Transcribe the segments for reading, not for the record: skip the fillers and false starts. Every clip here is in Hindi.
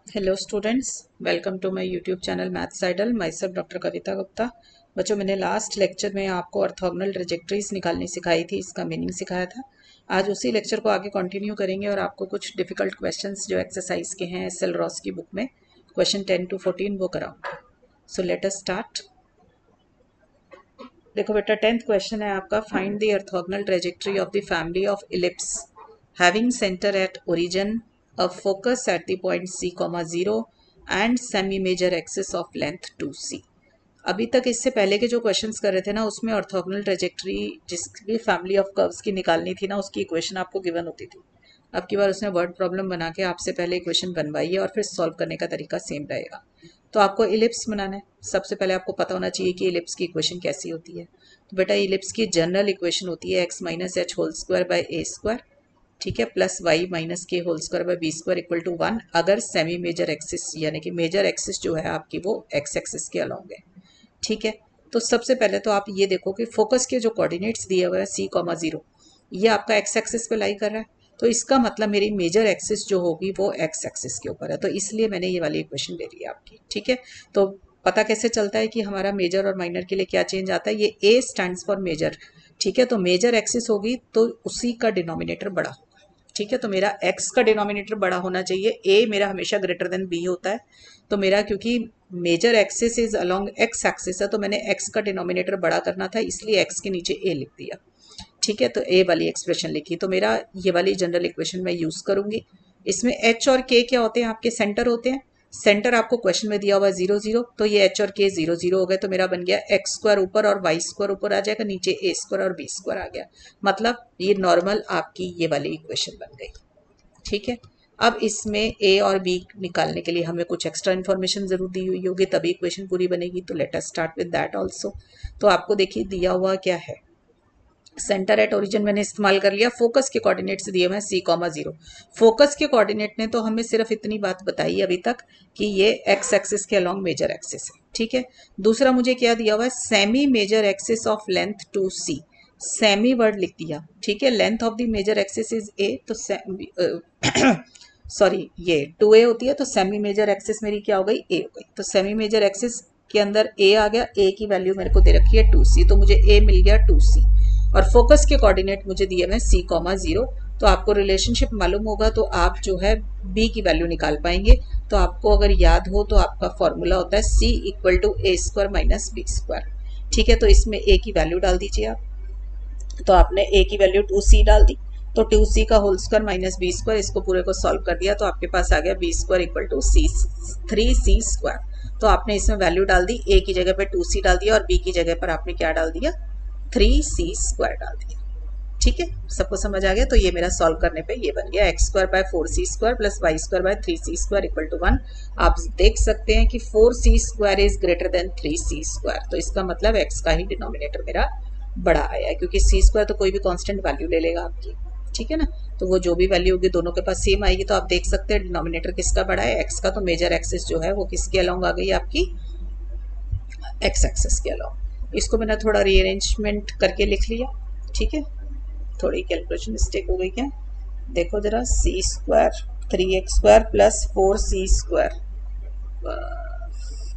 Hello students, welcome to my YouTube channel Maths Idol. Myself doctor Kavita Gupta. बच्चों, मैंने लास्ट लेक्चर में आपको ऑर्थोगोनल ट्रेजेक्टरीज निकालनी सिखाई थी, इसका मीनिंग सिखाया था। आज उसी लेक्चर को आगे कंटिन्यू करेंगे और आपको कुछ डिफिकल्ट क्वेश्चंस जो एक्सरसाइज के हैं एस एल रॉस की बुक में क्वेश्चन 10 to 14 वो कराऊंगा। सो लेट अस स्टार्ट। देखो बेटा, 10th क्वेश्चन है आपका, find the orthogonal trajectory of the family of ellipse having center at origin, a focus at the point C, 0 and semi major axis of length 2c। अभी तक इससे पहले के जो क्वेश्चंस कर रहे थे ना, उसमें ऑर्थोगोनल ट्रेजेक्टरी जिसकी फैमिली ऑफ कर्व्स की निकालनी थी ना, उसकी इक्वेशन आपको गिवन होती थी। अब की बार उसने वर्ड प्रॉब्लम बना के आपसे पहले इक्वेशन बनवाई है और फिर सॉल्व करने का तरीका सेम रहेगा। तो आपको इलिप्स बनाना है। सबसे पहले आपको पता होना चाहिए कि इलिप्स की इक्वेशन कैसी होती है। तो बेटा, इलिप्स की जनरल इक्वेशन होती है x minus h whole square by a square, ठीक है, plus y minus k whole square by b square equal to 1, अगर सेमी मेजर एक्सिस यानी कि मेजर एक्सिस जो है आपकी वो एक्स एक्सिस के अलॉन्ग है। ठीक है, तो सबसे पहले तो आप ये देखो कि फोकस के जो कोऑर्डिनेट्स दिए हुए हैं C, 0, ये आपका एक्स एक्सिस पे लाई कर रहा है। तो इसका मतलब मेरी मेजर एक्सिस जो होगी वो एक्स एक्सिस के ऊपर है, तो इसलिए मैंने ये वाली इक्वेशन ले ली आपकी। ठीक है, तो पता कैसे चलता है कि हमारा मेजर और माइनर के लिए क्या चेंज आता है। ये ए स्टैंड्स फॉर मेजर। ठीक है, तो मेजर एक्सिस होगी तो उसी का डिनोमिनेटर बड़ा। ठीक है, तो मेरा x का डिनोमिनेटर बड़ा होना चाहिए। a मेरा हमेशा ग्रेटर देन b होता है, तो मेरा क्योंकि major axis is along x axis है, तो मैंने x का डिनोमिनेटर बड़ा करना था, इसलिए x के नीचे a लिख दिया। ठीक है, तो a वाली एक्सप्रेशन लिखी। तो मेरा ये वाली जनरल इक्वेशन मैं यूज करूंगी। इसमें h और k क्या होते हैं, आपके सेंटर होते हैं। सेंटर आपको क्वेश्चन में दिया हुआ है 0 0, तो ये h और k 0 0 हो गए, तो मेरा बन गया एक्स स्क्वायर ऊपर और वाई स्क्वायर ऊपर आ जाएगा, नीचे a स्क्वायर और b स्क्वायर आ गया। मतलब ये नॉर्मल आपकी ये वाली इक्वेशन बन गई। ठीक है, अब इसमें a और b निकालने के लिए हमें कुछ एक्स्ट्रा इन्फॉर्मेशन जरूर दी हुई होगी, तभी इक्वेशन पूरी बनेगी। तो let us start with that also. तो आपको देखिए दिया हुआ क्या है, सेंटर एट ओरिजिन मैंने इस्तेमाल कर लिया। फोकस के कोऑर्डिनेट्स दिए हुए हैं C, 0। फोकस के कोऑर्डिनेट ने तो हमें सिर्फ इतनी बात बताई अभी तक कि ये एक्स एक्सिस के अलोंग मेजर एक्सिस है। ठीक है, दूसरा मुझे क्या दिया हुआ है, semi major axis of length 2c। Semi word लिख दिया। ठीक है, length of the major axis is a, तो सॉरी ये 2a होती है, तो सेमी मेजर एक्सिस मेरी क्या हो गई, a हो गई। तो सेमी मेजर एक्सिस के अंदर a आ गया, a की वैल्यू मेरे को दे रखी है 2c, तो मुझे a मिल गया 2c। और फोकस के कोऑर्डिनेट मुझे दिए हुए C, 0। तो आपको रिलेशनशिप मालूम होगा तो आप जो है B की वैल्यू निकाल पाएंगे। तो आपको अगर याद हो तो आपका फॉर्मूला होता है C equal to a square minus b square. ठीक है, तो इसमें A की वैल्यू डाल दीजिए आप। तो आपने A की वैल्यू 2c डाल दी, तो 2c का whole square minus b square, इसको पूरे को सॉल्व कर दिया तो आपके पास आ गया b square equal to 3c square. तो आपने इसमें वैल्यू डाल दी, A की जगह पर 2c डाल दिया और B की जगह पर आपने क्या डाल दिया, 3c स्क्वायर डाल दिया। ठीक है, सबको समझ आ गया। तो ये मेरा सॉल्व करने पे ये बन गया x square by 4c square plus y square by 3c square equal to 1। आप देख सकते हैं कि 4c square is greater than 3c square, तो इसका मतलब x का ही डिनोमिनेटर मेरा बड़ा आया है, क्योंकि c स्क्वायर तो कोई भी कांस्टेंट वैल्यू ले लेगा आपकी। ठीक है ना, तो वो जो भी वैल्यू होगी दोनों के पास सेम आएगी। तो आप देख सकते हैं डिनोमिनेटर किसका बड़ा है, x का। तो मेजर एक्सिस जो है वो किसके अलॉन्ग आ गई, आपकी एक्स एक्सिस के अलॉन्ग। इसको मैंने थोड़ा रीअरेंजमेंट करके लिख लिया। ठीक है, थोड़ी कैलकुलेशन मिस्टेक हो गई क्या, देखो जरा, c square 3x square plus 4c square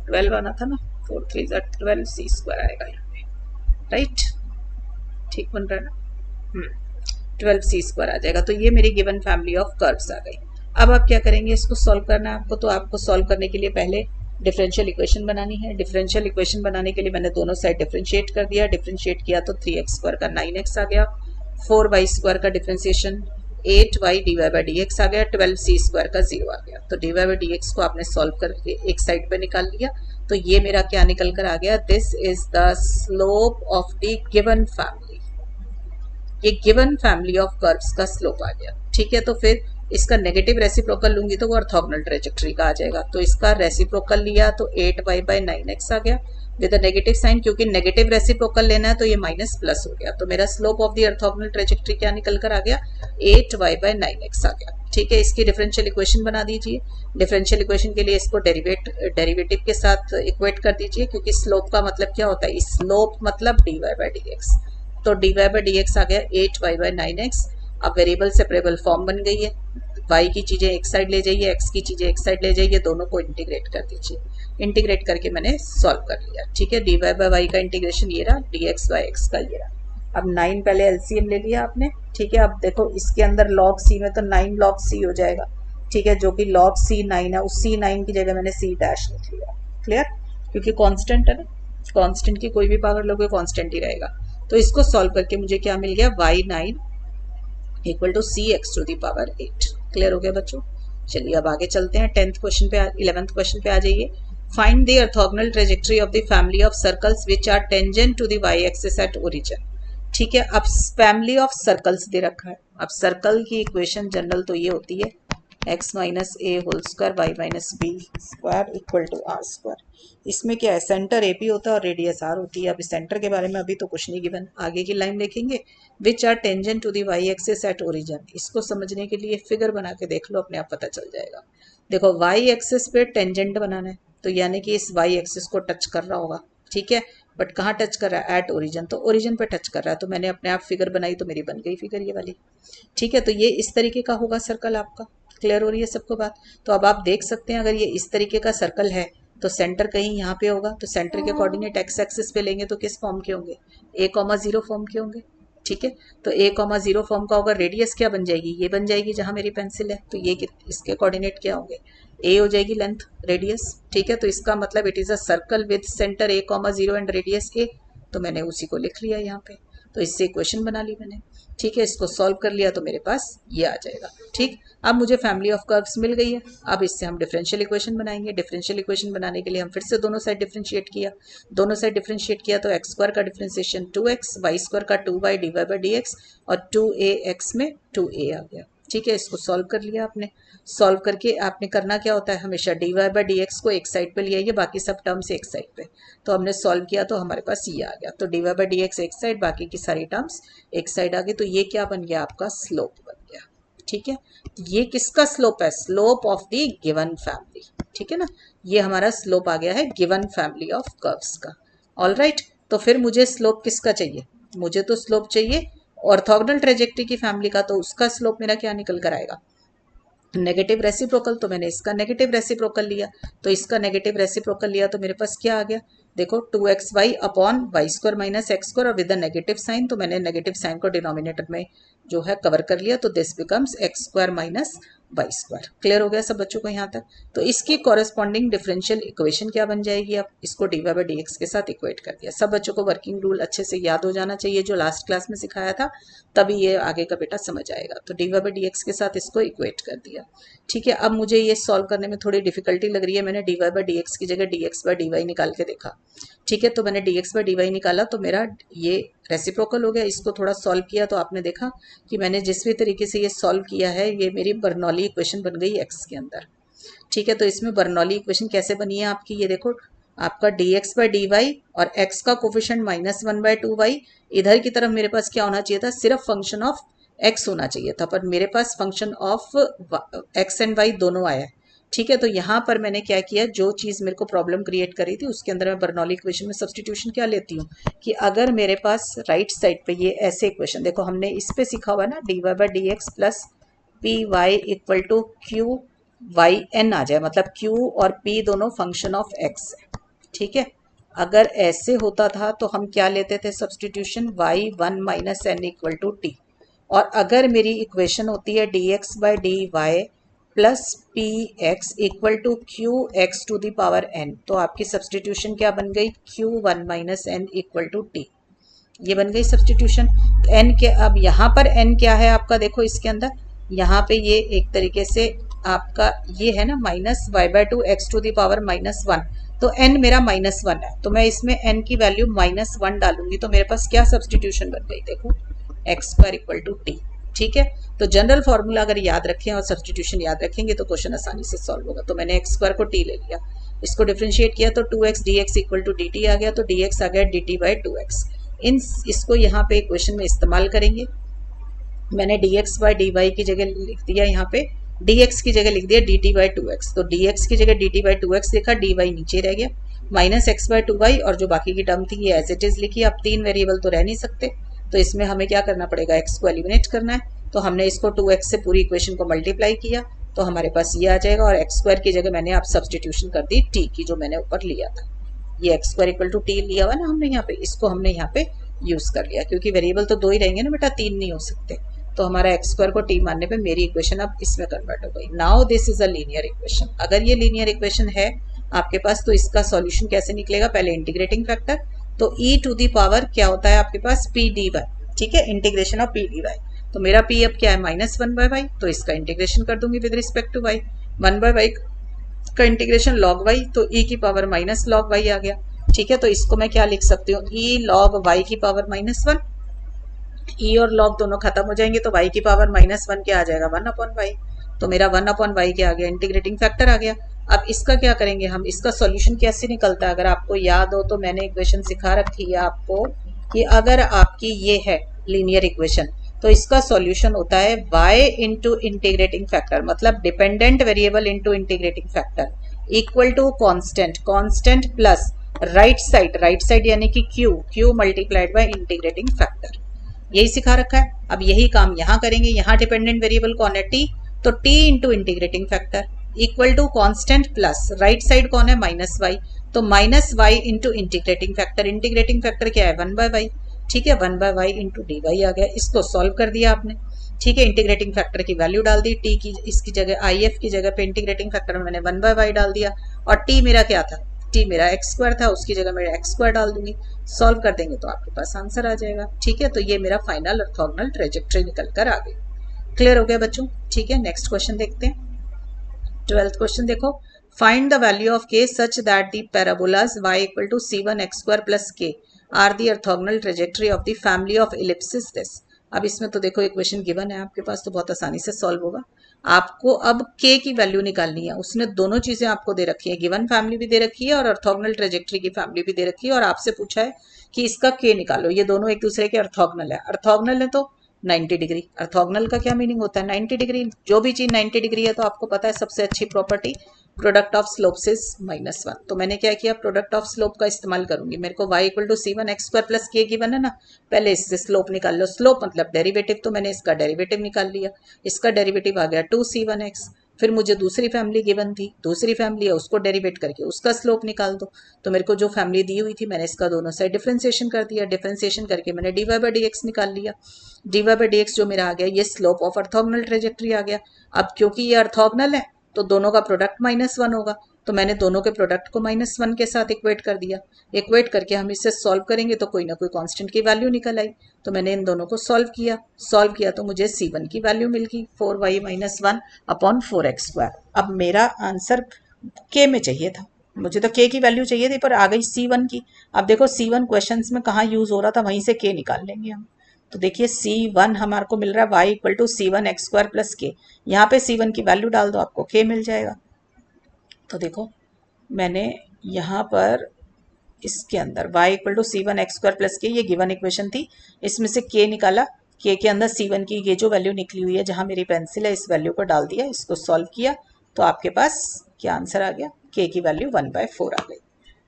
12 आना था ना, 4 3 12 c स्क्वायर आएगा यहाँ पे, राइट। ठीक बन रहा है ना, 12 c स्क्वायर आ जाएगा। तो ये मेरी गिवन फैमिली ऑफ कर्व्स आ गई। अब आप क्या करेंगे, इसको सॉल्व करना है आपको। तो आपको सॉल्व करने के लिए पहले डिफरेंशियल इक्वेशन बनानी है। डिफरेंशियल इक्वेशन बनाने के लिए मैंने दोनों साइड डिफरेंशिएट कर दिया। डिफरेंशिएट किया तो 3x स्क्वायर का 9x आ गया, 4y स्क्वायर का differentiation 8y dy by dx आ गया, 12c स्क्वायर का 0 आ गया। तो dy बाई dx को आपने सॉल्व करके एक साइड पे निकाल लिया। तो ये मेरा क्या निकल कर आ गया, this is the slope of the given family. ये गिवन फैमिली ऑफ कर्व्स का स्लोप आ गया। ठीक है, तो फिर इसका नेगेटिव रेसिप्रोकल लूंगी तो वो ऑर्थोगोनल ट्रेजेक्टरी का आ जाएगा। तो इसका रेसिप्रोकल लिया तो 8y बाई 9x आ गया विद अ नेगेटिव साइन, क्योंकि नेगेटिव रेसिप्रोकल लेना है तो ये माइनस प्लस हो गया। तो मेरा slope of the orthogonal trajectory क्या निकल कर आ गया, 8y बाई 9x आ गया। ठीक है, इसकी डिफरेंशियल इक्वेशन बना दीजिए। डिफरेंशियल इक्वेशन के लिए इसको डेरिवेटिव के साथ इक्वेट कर दीजिए, क्योंकि स्लोप का मतलब क्या होता है, स्लोप मतलब dy बाई dx। तो dy बाई dx आ गया 8y बाई 9x। अब वेरिएबल सेपरेबल फॉर्म बन गई है। वाई की चीज़ें एक साइड ले जाइए, एक्स की चीज़ें एक साइड ले जाइए, दोनों को इंटीग्रेट कर दीजिए। इंटीग्रेट करके मैंने सॉल्व कर लिया। ठीक है, डी वाई बाई वाई का इंटीग्रेशन ये रहा, डी एक्स बाई एक्स का ये रहा। अब 9 पहले एलसीएम ले लिया आपने। ठीक है, अब देखो इसके अंदर लॉग सी में तो 9 लॉग सी हो जाएगा। ठीक है, जो कि लॉग सी 9 है, उस सी 9 की जगह मैंने सी डैश लिख लिया। क्लियर, क्योंकि कांस्टेंट है ना, कांस्टेंट की कोई भी पावर लोगे कांस्टेंट ही रहेगा। तो इसको सॉल्व करके मुझे क्या मिल गया, y9 equal to c x to the power 8। Clear हो गया बच्चों। चलिए अब आगे चलते हैं 10th क्वेश्चन पे, 11th क्वेश्चन पे आ जाइए। Find the orthogonal trajectory of the family of circles which are tangent to the y axis at origin. ठीक है, अब फैमिली ऑफ सर्कल्स दे रखा है। अब सर्कल की इक्वेशन जनरल तो ये होती है x minus a whole square y minus b square equal to r square. इसमें क्या है, सेंटर ए पी होता है और रेडियस आर होती है। अब सेंटर के बारे में अभी तो कुछ नहीं गिवन, आगे की लाइन देखेंगे। Which are tangent to the y axis at origin. इसको समझने के लिए फिगर बना के देख लो, अपने आप पता चल जाएगा। देखो वाई एक्सिस पे टेंजेंट बनाना है, तो यानी कि इस वाई एक्सिस को टच कर रहा होगा। ठीक है, बट कहाँ टच कर रहा है, एट ओरिजिन, तो ओरिजिन पे टच कर रहा है। तो मैंने अपने आप फिगर बनाई तो मेरी बन गई फिगर ये वाली। ठीक है, तो ये इस तरीके का होगा सर्कल आपका। क्लियर हो रही है सबको बात। तो अब आप देख सकते हैं अगर ये इस तरीके का सर्कल है तो सेंटर कहीं यहाँ पे होगा, तो सेंटर के कोऑर्डिनेट एक्स एक्सिस पे लेंगे तो किस फॉर्म के होंगे, a,0 फॉर्म के होंगे। ठीक है, तो a,0 फॉर्म का होगा। रेडियस क्या बन जाएगी, ये बन जाएगी जहां मेरी पेंसिल है, तो ये इसके कोऑर्डिनेट क्या होंगे, a हो जाएगी लेंथ रेडियस। ठीक है, तो इसका मतलब it is a circle with centre a,0 and radius a। तो मैंने उसी को लिख लिया यहाँ पे, तो इससे इक्वेशन बना ली मैंने। ठीक है, इसको सॉल्व कर लिया तो मेरे पास ये आ जाएगा। ठीक, अब मुझे फैमिली ऑफ कर्व्स मिल गई है। अब इससे हम डिफरेंशियल इक्वेशन बनाएंगे। डिफरेंशियल इक्वेशन बनाने के लिए हम फिर से दोनों साइड डिफरेंशिएट किया। दोनों साइड डिफरेंशिएट किया तो एक्स स्क्वायर का डिफरेंशिएशन 2x, वाई स्क्वायर का 2y dy by d x और 2ax में 2a आ गया। ठीक है, इसको सॉल्व कर लिया आपने। सॉल्व करके आपने करना क्या होता है, हमेशा dy बाई डी एक्स को एक साइड पे ले आइए, बाकी सब टर्म्स एक साइड पे। तो हमने सॉल्व किया तो हमारे पास ये आ गया, तो dy बाई डी एक्स एक साइड, बाकी की सारी टर्म्स एक साइड आ गई। तो ये क्या बन गया, आपका स्लोप बन गया। ठीक है, ये किसका स्लोप है, slope of the given family. ठीक है ना, ये हमारा स्लोप आ गया है गिवन फैमिली ऑफ कर्व्स का। ऑल राइट, तो फिर मुझे स्लोप किसका चाहिए, मुझे तो स्लोप चाहिए ऑर्थोगोनल ट्रेजेक्टरी की फैमिली का। तो उसका स्लोप मेरा क्या निकल कर आएगा, नेगेटिव रेसिप्रोकल। तो मैंने इसका नेगेटिव रेसिप्रोकल लिया, तो इसका नेगेटिव रेसिप्रोकल लिया तो मेरे पास क्या आ गया, देखो 2xy upon y square minus x square और विद द नेगेटिव साइन। तो मैंने नेगेटिव साइन को डिनोमिनेटर में जो है कवर कर लिया, तो this becomes x square minus y square. Clear हो गया सब बच्चों को यहाँ तक। तो इसकी कॉरेस्पॉन्डिंग डिफरेंशियल इक्वेशन क्या बन जाएगी, अब इसको d y by d x के साथ इक्वेट कर दिया। सब बच्चों को वर्किंग रूल अच्छे से याद हो जाना चाहिए, जो लास्ट क्लास में सिखाया था, तभी ये आगे का बेटा समझ आएगा। तो d y by d x के साथ इसको इक्वेट कर दिया। ठीक है, अब मुझे ये सॉल्व करने में थोड़ी डिफिकल्टी लग रही है। मैंने d y by d x की जगह d x by d y निकाल के देखा। ठीक है, तो मैंने d x by d y निकाला तो मेरा ये रेसिप्रोकल हो गया। इसको थोड़ा सॉल्व किया तो आपने देखा कि मैंने जिस भी तरीके से ये सॉल्व किया है, ये मेरी बर्नौली इक्वेशन बन गई एक्स के अंदर। ठीक है, तो इसमें बर्नौली इक्वेशन कैसे बनी है आपकी, ये देखो आपका d x by d y और एक्स का कोफिशिएंट -1/2y। इधर की तरफ मेरे पास क्या होना चाहिए था, सिर्फ फंक्शन ऑफ एक्स होना चाहिए था, पर मेरे पास function of x and y दोनों आया है। ठीक है, तो यहाँ पर मैंने क्या किया, जो चीज़ मेरे को प्रॉब्लम क्रिएट करी थी उसके अंदर मैं बर्नौली इक्वेशन में सब्सटीट्यूशन क्या लेती हूँ कि अगर मेरे पास राइट साइड पे ये ऐसे इक्वेशन, देखो हमने इस पे सीखा हुआ है ना, d y by d x plus p y equal to q y n आ जाए, मतलब क्यू और पी दोनों फंक्शन ऑफ एक्स है। ठीक है, अगर ऐसे होता था तो हम क्या लेते थे substitution, y1 minus n equal to t. और अगर मेरी इक्वेशन होती है d x by d y plus p x equal to q x to the power n, तो आपकी सब्सटीट्यूशन क्या बन गई, q1 minus n equal to t. ये बन गई सब्सटीट्यूशन। एन के अब यहाँ पर एन क्या है आपका, देखो इसके अंदर यहाँ पे ये एक तरीके से आपका ये है ना -y/2 x to the power -1, तो n मेरा -1 है, तो मैं इसमें n की वैल्यू -1 डालूंगी तो मेरे पास क्या सब्सटीट्यूशन बन गई, देखो x square equal to t. ठीक है, तो जनरल फॉर्मूला अगर याद रखें और सब्सटीट्यूशन याद रखेंगे तो क्वेश्चन आसानी से सॉल्व होगा। तो मैंने एक्स स्क्वायर को टी ले लिया, इसको डिफ्रेंशिएट किया तो 2x dx equal to dt आ गया, तो dx आ गया dt बाई 2x। इसको यहाँ पे इक्वेशन में इस्तेमाल करेंगे। मैंने dx बाई dy की जगह लिख दिया, यहाँ पे dx की जगह लिख दिया dt बाई 2x, तो dx की जगह dt बाई 2x लिखा, dy नीचे रह गया, माइनस एक्स बाई 2y और जो बाकी की टर्म थी ये एज इट इज लिखी। अब तीन वेरिएबल तो रह नहीं सकते, तो इसमें हमें क्या करना पड़ेगा, x को एलिमिनेट करना है। तो हमने इसको 2x से पूरी इक्वेशन को मल्टीप्लाई किया तो हमारे पास ये आ जाएगा, और एक्स स्क्वायर की जगह मैंने आप सब्सटीट्यूशन कर दी टी की, जो मैंने ऊपर लिया था। ये x square equal to t लिया हुआ ना हमने यहाँ पे, इसको हमने यहाँ पे यूज कर लिया, क्योंकि वेरिएबल तो 2 ही रहेंगे ना बेटा, 3 नहीं हो सकते। तो हमारा एक्स स्क्वायर को टी मानने पे मेरी इक्वेशन अब इसमें कन्वर्ट हो गई। Now this is a linear equation. अगर ये लीनियर इक्वेशन है आपके पास तो इसका सॉल्यूशन कैसे निकलेगा? पहले इंटीग्रेटिंग फैक्टर, तो ई टू दी पावर क्या होता है आपके पास? पी डी वाई, ठीक है, integration of p d y. तो मेरा पी अब क्या है? -1/y, तो इसका इंटीग्रेशन कर दूंगी with respect to y। 1/y का इंटीग्रेशन log y, तो e की पावर माइनस log y आ गया, ठीक है। तो इसको मैं क्या लिख सकती हूँ? e log y की पावर -1। e और log दोनों खत्म हो जाएंगे तो y की पावर -1 क्या आ जाएगा? 1/y। तो मेरा 1/y क्या आ गया? इंटीग्रेटिंग फैक्टर आ गया। अब इसका क्या करेंगे हम? इसका सॉल्यूशन कैसे निकलता है? अगर आपको याद हो तो मैंने इक्वेशन सिखा रखी है आपको कि अगर आपकी ये है लीनियर इक्वेशन तो इसका सॉल्यूशन होता है y इंटू इंटीग्रेटिंग फैक्टर, मतलब dependent variable into integrating factor equal to constant plus right side यानी कि q multiplied by integrating factor. यही सिखा रखा है। अब यही काम यहाँ करेंगे। यहाँ डिपेंडेंट वेरिएबल कौन है? t, तो t into integrating factor equal to constant plus right side कौन है? -y, तो -y इंटू इंटीग्रेटिंग फैक्टर क्या है? 1/y, ठीक है, 1/y इंटू डी वाई आ गया। इसको सॉल्व कर दिया आपने, ठीक है। इंटीग्रेटिंग फैक्टर की वैल्यू डाल दी, टी की इसकी जगह IF की जगह पे इंटीग्रेटिंग फैक्टर में मैंने 1/y डाल दिया, और टी मेरा क्या था? टी मेरा एक्स स्क्वायर था, उसकी जगह मैं एक्स स्क्वायर डाल दूंगी। सॉल्व कर देंगे तो आपके पास आंसर आ जाएगा, ठीक है। तो ये मेरा फाइनल ऑर्थोगोनल ट्रेजेक्टरी निकल कर आ गई। क्लियर हो गया बच्चों? ठीक है, नेक्स्ट क्वेश्चन देखते हैं। 12th क्वेश्चन देखो, find the value of k such that the parabolas y equal to c1x² plus k are the orthogonal trajectory of the family of ellipses this. अब इसमें तो देखो इक्वेशन गिवन है आपके पास, तो बहुत आसानी से सॉल्व होगा। आपको अब k की वैल्यू निकालनी है। उसने दोनों चीजें आपको दे रखी है, गिवन फैमिली भी दे रखी है और ऑर्थोगोनल ट्रेजेक्टरी की फैमिली भी दे रखी है, और आपसे पूछा है कि इसका k निकालो। ये दोनों एक दूसरे के ऑर्थोगोनल है। ऑर्थोगोनल है तो 90 डिग्री। ऑर्थोगोनल का क्या मीनिंग होता है? 90 डिग्री। जो भी चीज 90 डिग्री है तो आपको पता है सबसे अच्छी property product of slopes is -1। तो मैंने क्या किया? प्रोडक्ट ऑफ स्लोप का इस्तेमाल करूंगी। मेरे को y equal to c1x² plus k given है ना, पहले इससे स्लोप निकाल लो। स्लोप मतलब डेरिवेटिव, तो मैंने इसका डेरिवेटिव निकाल लिया। इसका डेरिवेटिव आ गया 2c1x। फिर मुझे दूसरी फैमिली गिवन थी, दूसरी फैमिली है, उसको डेरिवेट करके उसका स्लोप निकाल दो। तो मेरे को जो फैमिली दी हुई थी मैंने इसका दोनों साइड डिफरेंशिएशन कर दिया। डिफरेंशिएशन करके मैंने dy/dx निकाल लिया। dy/dx जो मेरा आ गया ये स्लोप ऑफ ऑर्थोगोनल ट्रेजेक्टरी आ गया। अब क्योंकि ये ऑर्थोगोनल है तो दोनों का प्रोडक्ट -1 होगा, तो मैंने दोनों के प्रोडक्ट को -1 के साथ इक्वेट कर दिया। इक्वेट करके हम इसे सॉल्व करेंगे तो कोई ना कोई कांस्टेंट की वैल्यू निकल आई। तो मैंने इन दोनों को सॉल्व किया तो मुझे c1 की वैल्यू मिल गई 4y - 1/4x²। अब मेरा आंसर k में चाहिए था, मुझे तो k की वैल्यू चाहिए थी, पर आ गई c1 की। अब देखो c1 क्वेश्चंस में कहाँ यूज हो रहा था, वहीं से k निकाल लेंगे हम। तो देखिए c1 हमारे को मिल रहा है y equal to c1x² plus k। यहाँ पे c1 की वैल्यू डाल दो, आपको k मिल जाएगा। तो देखो मैंने यहाँ पर इसके अंदर y equal to c1x² plus k, ये गिवन इक्वेशन थी, इसमें से k निकाला। k के अंदर c1 की ये जो वैल्यू निकली हुई है, जहाँ मेरी पेंसिल है, इस वैल्यू को डाल दिया, इसको सॉल्व किया तो आपके पास क्या आंसर आ गया? k की वैल्यू 1/4 आ गई।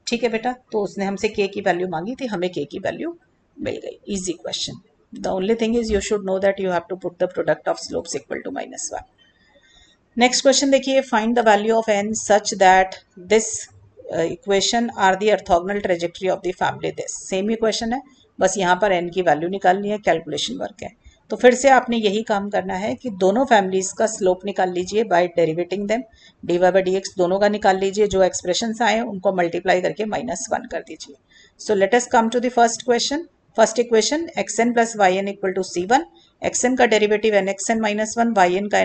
ठीक है बेटा, तो उसने हमसे k की वैल्यू मांगी थी, हमें k की वैल्यू मिल गई। Easy question. The only thing is you should know that you have to put the product of slopes equal to -1. Next question देखिए, find the value of n such that this equation are the orthogonal trajectory of the family this. Same equation है, बस यहाँ पर n की वैल्यू निकालनी है, कैलकुलेशन वर्क है। तो फिर से आपने यही काम करना है कि दोनों फैमिलीज का स्लोप निकाल लीजिए बाय डेरिवेटिंग देम। dy/dx दोनों का निकाल लीजिए, जो एक्सप्रेशन आए उनको मल्टीप्लाई करके -1 कर दीजिए। So let us come to the first question. First equation xn plus yn equal to c1, xn का डेरिवेटिव nxn - 1, yn का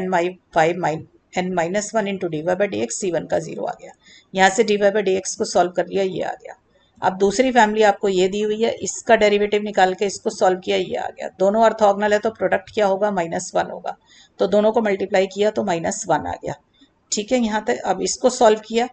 n-1 इंटू dy/dx, c1 का 0 आ गया। यहाँ से dy/dx को सॉल्व कर लिया, ये आ गया। अब दूसरी फैमिली आपको ये दी हुई है, इसका डेरिवेटिव निकाल के इसको सॉल्व किया, ये आ गया। दोनों ऑर्थोगोनल है तो प्रोडक्ट क्या होगा? -1 होगा। तो दोनों को मल्टीप्लाई किया तो -1 आ गया। ठीक है, यहाँ तक। अब इसको सॉल्व किया,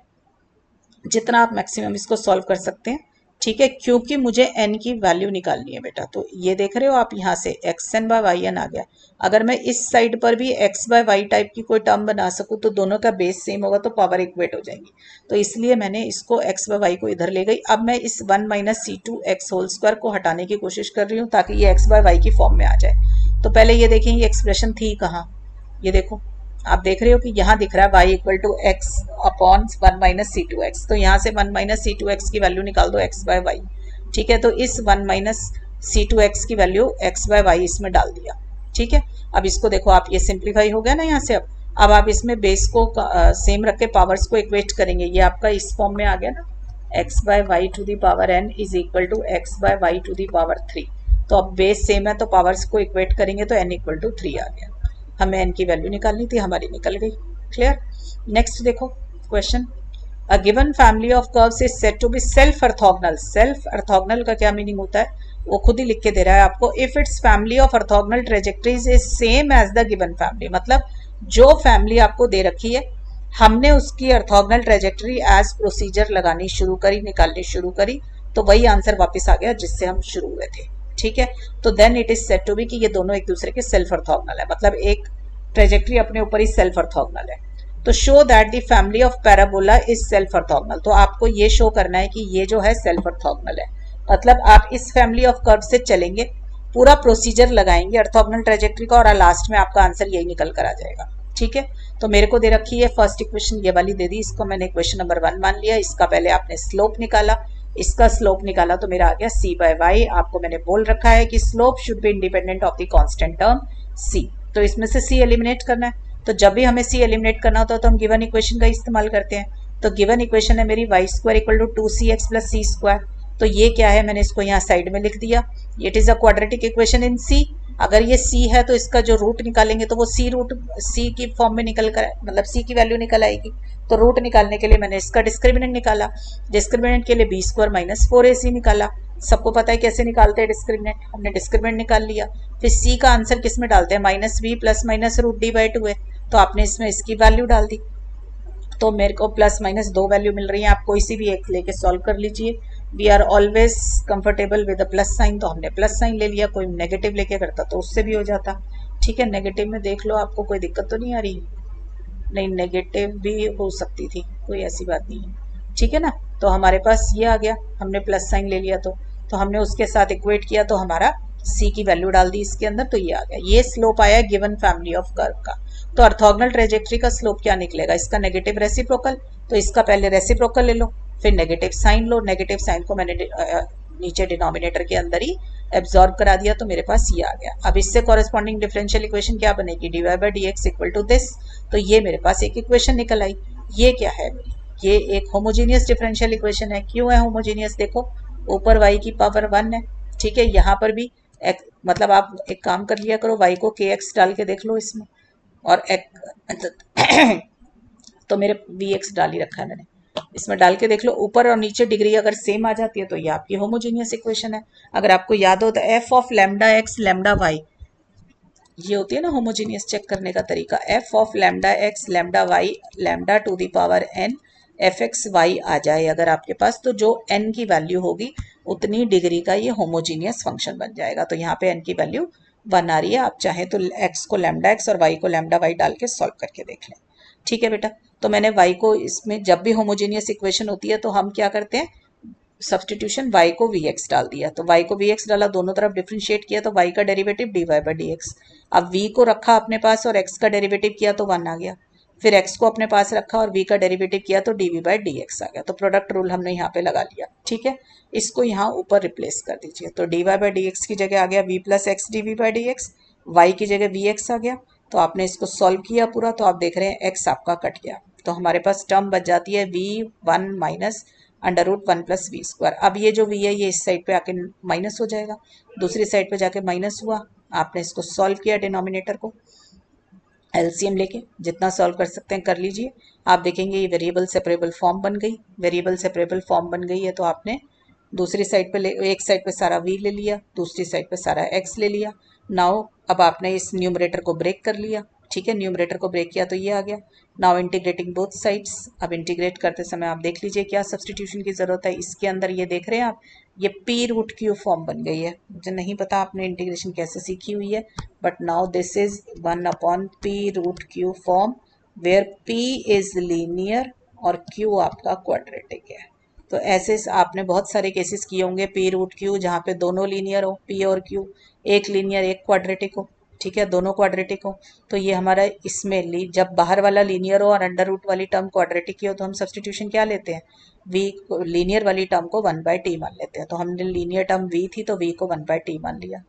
जितना आप मैक्सिमम इसको सॉल्व कर सकते हैं, ठीक है, क्योंकि मुझे n की वैल्यू निकालनी है बेटा। तो ये देख रहे हो आप, यहाँ से xn/yn आ गया। अगर मैं इस साइड पर भी x/y टाइप की कोई टर्म बना सकूँ तो दोनों का बेस सेम होगा तो पावर इक्वेट हो जाएंगी। तो इसलिए मैंने इसको x/y को इधर ले गई। अब मैं इस 1 - c2x² को हटाने की कोशिश कर रही हूँ ताकि ये x/y की फॉर्म में आ जाए। तो पहले ये देखें ये एक्सप्रेशन थी कहाँ, ये देखो आप देख रहे हो कि यहाँ दिख रहा है y equal to x upon 1 minus c to x, तो यहाँ से 1 माइनस सी टू एक्स की वैल्यू निकाल दो x बाय वाई। ठीक है, तो इस 1 माइनस सी टू एक्स की वैल्यू x बाय वाई इसमें डाल दिया। ठीक है, अब इसको देखो आप, ये सिंप्लीफाई हो गया ना यहाँ से। अब आप इसमें बेस को सेम रख के पावर्स को इक्वेट करेंगे, ये आपका इस फॉर्म में आ गया ना, x by y to the power n is equal to x by y to the power 3। तो अब बेस सेम है तो पावर्स को इक्वेट करेंगे तो n इक्वल टू 3 आ गया। हमें n की वैल्यू निकालनी थी, हमारी निकल गई। क्लियर। नेक्स्ट देखो question, a given family of curves is said to be self orthogonal. Self orthogonal का क्या मीनिंग होता है वो खुद ही लिख के दे रहा है आपको। If it's family of orthogonal trajectories is same as the given family, मतलब जो फैमिली आपको दे रखी है हमने उसकी ऑर्थोगोनल ट्रेजेक्टरी एज प्रोसीजर लगानी शुरू करी, निकालनी शुरू करी, तो वही आंसर वापस आ गया जिससे हम शुरू हुए थे। ठीक है, तो then it is said to be कि ये दोनों एक दूसरे के सेल्फ ऑर्थोगोनल है, मतलब एक ट्रेजेक्टरी अपने ऊपर ही सेल्फ ऑर्थोगोनल है। तो show that the family of parabola is self orthogonal, तो आपको ये शो करना है कि ये जो है सेल्फ ऑर्थोगोनल है। मतलब आप इस फैमिली ऑफ कर्व से चलेंगे, पूरा प्रोसीजर लगाएंगे ऑर्थोगोनल ट्रेजेक्टरी का, और लास्ट में आपका आंसर यही निकल कर आ जाएगा। ठीक है, तो मेरे को दे रखी है फर्स्ट इक्वेशन ये वाली दे दी, इसको मैंने इक्वेशन नंबर 1 मान लिया। इसका पहले आपने स्लोप निकाला, इसका स्लोप निकाला तो मेरा आ गया c बाय वाई। आपको मैंने बोल रखा है कि slope should be independent of the constant term c, तो इसमें से c एलिमिनेट करना है। तो जब भी हमें c एलिमिनेट करना होता है तो हम गिवन इक्वेशन का इस्तेमाल करते हैं। तो गिवन इक्वेशन है मेरी y square equal to 2cx plus c square. तो ये क्या है, मैंने इसको यहाँ साइड में लिख दिया, it is a quadratic equation in c। अगर ये c है तो इसका जो रूट निकालेंगे तो वो c की फॉर्म में निकल कर, मतलब c की वैल्यू निकल आएगी। तो रूट निकालने के लिए मैंने इसका डिस्क्रिमिनेंट निकाला, डिस्क्रिमिनेंट के लिए b स्क्वायर माइनस 4ac निकाला। सबको पता है कैसे निकालते हैं डिस्क्रिमिनेंट, हमने डिस्क्रिमिनेंट निकाल लिया। फिर c का आंसर किस में डालते हैं, minus b plus minus root d by 2 है, तो आपने इसमें इसकी वैल्यू डाल दी। तो मेरे को प्लस माइनस 2 वैल्यू मिल रही है, आप कोई सी भी एक लेके सॉल्व कर लीजिए। We are always comfortable with a plus sign, तो हमने प्लस साइन ले लिया। कोई नेगेटिव लेके करता तो उससे भी हो जाता। ठीक है, नेगेटिव में देख लो, आपको कोई दिक्कत तो नहीं आ रही? नहीं, नेगेटिव भी हो सकती थी, कोई ऐसी बात नहीं है। ठीक है ना, तो हमारे पास ये आ गया, हमने प्लस साइन ले लिया तो हमने उसके साथ इक्वेट किया तो हमारा c की वैल्यू डाल दी इसके अंदर, तो ये आ गया। ये स्लोप आया गिवन फैमिली ऑफ कर्व का। तो ऑर्थोगोनल ट्रेजेक्टरी का स्लोप क्या निकलेगा, इसका नेगेटिव रेसिप्रोकल, तो इसका पहले रेसिप्रोकल ले लो, फिर नेगेटिव साइन लो। नेगेटिव साइन को मैंने नीचे डिनोमिनेटर के अंदर ही एब्जॉर्ब करा दिया, तो मेरे पास ये आ गया। अब इससे कॉरेस्पॉन्डिंग डिफरेंशियल इक्वेशन क्या बनेगी, dy by d x equal to this. तो ये मेरे पास एक इक्वेशन निकल आई। ये क्या है, ये एक होमोजीनियस डिफरेंशियल इक्वेशन है। क्यों है होमोजीनियस, देखो ऊपर y की पावर 1 है। ठीक है, यहाँ पर भी मतलब आप एक काम कर लिया करो, y को kx डाल के देख लो इसमें, और तो मेरे vx डाल ही रखा है मैंने, इसमें डाल के देख लो। ऊपर और नीचे डिग्री अगर सेम आ जाती है तो ये आपकी होमोजीनियस इक्वेशन है। अगर आपको याद हो तो f of lambda x lambda y, ये होती है ना होमोजीनियस चेक करने का तरीका, f of lambda x lambda y lambda to the power n f x y आ जाए अगर आपके पास, तो जो n की वैल्यू होगी उतनी डिग्री का ये होमोजीनियस फंक्शन बन जाएगा। तो यहाँ पे n की वैल्यू 1 आ रही है, आप चाहें तो x को लैम्डा एक्स और y को लैम्डा वाई डाल के सॉल्व करके देख लें। ठीक है बेटा, तो मैंने y को इसमें, जब भी होमोजीनियस इक्वेशन होती है तो हम क्या करते हैं, सब्सटीट्यूशन y को vx डाल दिया, तो y को vx डाला, दोनों तरफ डिफ्रेंशिएट किया तो y का डेरिवेटिव dy बाई dx। अब v को रखा अपने पास और x का डेरिवेटिव किया तो 1 आ गया। फिर x को अपने पास रखा और v का डेरिवेटिव किया तो dv बाई dx आ गया। तो प्रोडक्ट रूल हमने यहाँ पे लगा लिया। ठीक है, इसको यहाँ ऊपर रिप्लेस कर दीजिए, तो dy बाई dx की जगह आ गया v plus x dv by dx, y की जगह vx आ गया। तो आपने इसको सॉल्व किया पूरा, तो आप देख रहे हैं x आपका कट गया, तो हमारे पास टर्म बच जाती है v1 minus under root 1 plus v square. अब ये जो v है ये इस साइड पे आके माइनस हो जाएगा, दूसरी साइड पे जाके माइनस हुआ। आपने इसको सॉल्व किया डिनोमिनेटर को, एलसीएम लेके जितना सॉल्व कर सकते हैं कर लीजिए। आप देखेंगे ये वेरिएबल सेपरेबल फॉर्म बन गई। वेरिएबल सेपरेबल फॉर्म बन गई है तो आपने दूसरी साइड पे एक साइड पे सारा v ले लिया, दूसरी साइड पे सारा x ले लिया। नाउ अब आपने इस न्यूमरेटर को ब्रेक कर लिया। ठीक है, न्यूमरेटर को ब्रेक किया तो ये आ गया। नाउ इंटीग्रेटिंग बोथ साइड्स, अब इंटीग्रेट करते समय आप देख लीजिए क्या सब्सटीट्यूशन की जरूरत है। इसके अंदर ये देख रहे हैं आप, ये पी रूट क्यू फॉर्म बन गई है। मुझे नहीं पता आपने इंटीग्रेशन कैसे सीखी हुई है, but now this is 1 upon p root q form, where p is linear और क्यू आपका क्वाड्रेटिक है। तो ऐसे आपने बहुत सारे केसेस किए होंगे पी रूट क्यू जहाँ पे दोनों लीनियर हो, पी और क्यू, एक लीनियर एक क्वाड्रेटिक हो। ठीक है, दोनों क्वाड्रेटिक हो तो ये हमारा इसमें जब बाहर वाला लीनियर हो और अंडर रूट वाली टर्म क्वाड्रेटिक की हो तो हम सब्सटीट्यूशन क्या लेते हैं, v लीनियर वाली टर्म को 1/t मान लेते हैं। तो हमने लीनियर टर्म v थी तो v को 1/t मान लिया।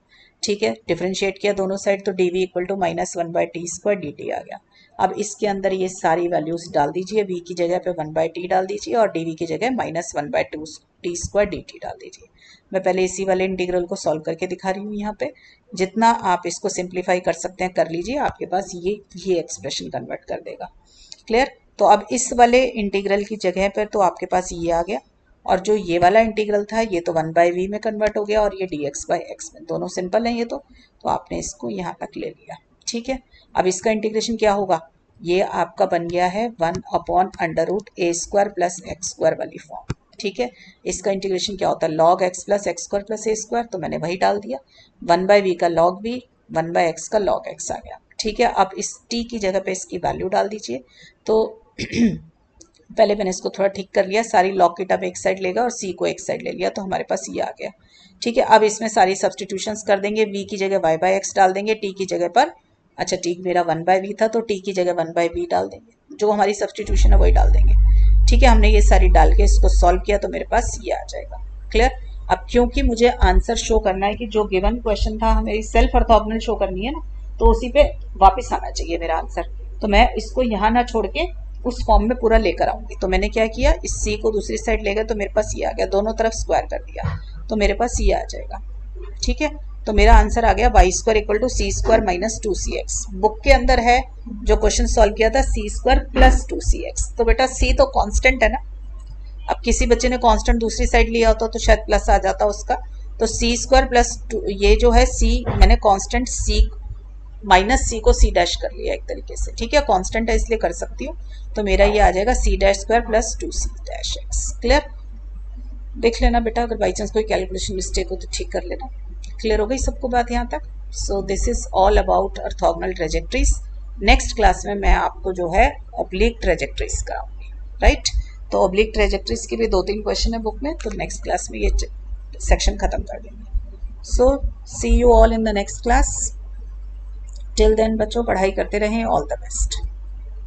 ठीक है, डिफरेंशिएट किया दोनों साइड तो dv equal to -1/t² dt आ गया। अब इसके अंदर ये सारी वैल्यूज डाल दीजिए, v की जगह पे 1/t डाल दीजिए और dv की जगह -1/2t² dt डाल दीजिए। मैं पहले इसी वाले इंटीग्रल को सॉल्व करके दिखा रही हूँ यहाँ पे। जितना आप इसको सिंप्लीफाई कर सकते हैं कर लीजिए, आपके पास ये एक्सप्रेशन कन्वर्ट कर देगा। क्लियर? तो अब इस वाले इंटीग्रल की जगह पर तो आपके पास ये आ गया, और जो ये वाला इंटीग्रल था ये तो 1/v में कन्वर्ट हो गया और ये dx/x में, दोनों सिंपल हैं ये तो आपने इसको यहाँ तक ले लिया। ठीक है, अब इसका इंटीग्रेशन क्या होगा, ये आपका बन गया है 1/√a² + x² वाली फॉर्म। ठीक है, इसका इंटीग्रेशन क्या होता है, log x + x² + a², तो मैंने वही डाल दिया। 1/v का log v, 1/x का log x आ गया। ठीक है, अब इस t की जगह पे इसकी वैल्यू डाल दीजिए। तो पहले मैंने इसको थोड़ा ठीक कर लिया, सारी log की टर्म एक साइड लेगा और c को एक साइड ले लिया तो हमारे पास ये आ गया। ठीक है, अब इसमें सारी सब्सटीट्यूशंस कर देंगे, v की जगह y/x डाल देंगे, t की जगह पर, अच्छा t मेरा 1/v था तो t की जगह 1/v डाल देंगे, जो हमारी सब्सटीट्यूशन है वही डाल देंगे। ठीक है, हमने ये सारी डाल के इसको सॉल्व किया तो मेरे पास ये आ जाएगा। क्लियर? अब क्योंकि मुझे आंसर शो करना है कि जो गिवन क्वेश्चन था मेरी सेल्फ ऑर्थोगोनल शो करनी है ना, तो उसी पे वापस आना चाहिए मेरा आंसर, तो मैं इसको यहाँ ना छोड़ के उस फॉर्म में पूरा लेकर आऊंगी। तो मैंने क्या किया, इस c को दूसरी साइड ले गए तो मेरे पास ये आ गया, दोनों तरफ स्क्वायर कर दिया तो मेरे पास ये आ जाएगा। ठीक है, तो मेरा आंसर आ गया y² = c² - 2cx। बुक के अंदर है जो क्वेश्चन सॉल्व किया था c² + 2cx, तो बेटा c तो कांस्टेंट है ना, अब किसी बच्चे ने कांस्टेंट दूसरी साइड लिया होता तो शायद प्लस आ जाता उसका, तो c² + 2, ये जो है c मैंने कांस्टेंट c -c को c डैश कर लिया एक तरीके से। ठीक है, कांस्टेंट है इसलिए कर सकती हूँ, तो मेरा ये आ जाएगा c² + 2c'(x). क्लियर? देख लेना बेटा, अगर बाई चांस कोई कैलकुलेशन मिस्टेक हो तो ठीक कर लेना। क्लियर हो गई सबको बात यहाँ तक? So this is all about orthogonal trajectories. Next class में मैं आपको जो है ऑब्लिक ट्रेजेक्टरीज कराऊंगी, राइट? तो ऑब्लिक ट्रेजेक्टरीज के भी 2-3 क्वेश्चन है बुक में, तो नेक्स्ट क्लास में ये सेक्शन खत्म कर देंगे। So see you all in the next class. Till then बच्चों पढ़ाई करते रहें, ऑल द बेस्ट।